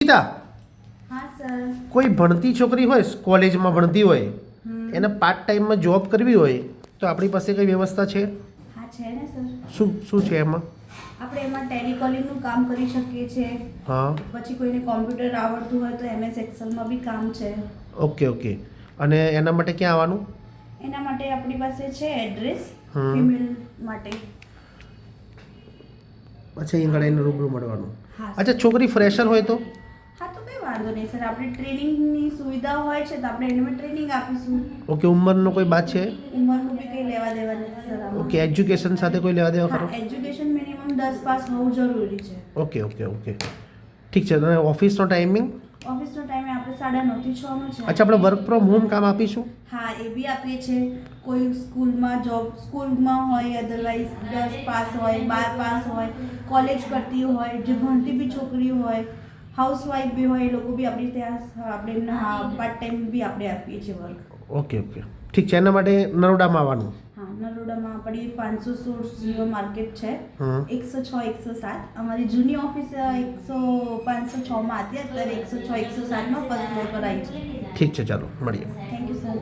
પિતા હા સર. કોઈ ભણતી છોકરી હોય કોલેજમાં ભણતી હોય એને પાર્ટ ટાઈમમાં જોબ કરવી હોય તો આપણી પાસે કઈ વ્યવસ્થા છે? હા છે ને સર. શું શું છે એમાં? આપણે એમાં ટેલિકોલિંગનું કામ કરી શકીએ છીએ. હા. પછી કોઈને કોમ્પ્યુટર આવડતું હોય તો MS એક્સેલમાં બી કામ છે. Okay okay. અને એના માટે ક્યાં આવવાનું? એના માટે આપણી પાસે છે એડ્રેસ હમ. ફિમેલ માટે. અચ્છા, અહીં આગળ એને રૂબરૂ મળવાનું. હા અચ્છા, છોકરી ફ્રેશર હોય તો? હા તો કંઈ વાંધો નહીં સર. આપણે ટ્રેનિંગની સુવિધા હોય છે તો આપણે એને ટ્રેનિંગ આપીશું. ઓકે, ઉંમરનો કોઈ બાદ છે? ઉંમરનું બી કંઈ લેવા દેવા નથી સર આમાં. ઓકે, એજ્યુકેશન સાથે કોઈ લેવા દેવા ખરો? હા, એજ્યુકેશન મિનિમમ 10 પાસ હોવું જરૂરી છે. ઓકે ઓકે ઓકે, ઠીક છે. અને ઓફિસનો ટાઈમિંગ? ઓફિસનો ટાઈમ આપણે 9:30 થી 6 નો છે. અચ્છા, આપણે વર્ક ફ્રોમ હોમ કામ આપીશું? હા, એ બી આપીએ છીએ. કોઈ સ્કૂલમાં હોય, અધરવાઇઝ 10 પાસ હોય, 12 પાસ હોય, કોલેજ કરતી હોય, જે ભણતી બી છોકરી હોય, હાઉસવાઈફ બી હોય, એ લોકો બી આપણી ત્યાં આપણે એમના પાર્ટ ટાઈમ બી આપણે આપીએ છીએ વર્ક. ઓકે ઓકે, ઠીક છે. એના માટે નરોડામાં આવવાનું? હા, નરોડામાં આપણી 516 માર્કેટ છે. 106 107. અમારી જૂની ઓફિસ 506 માં હતી, અત્યારે 106 107 નો ફર્સ્ટ ફ્લોર પર આવી છે. ઠીક છે, ચાલો મળીએ. Thank you sir.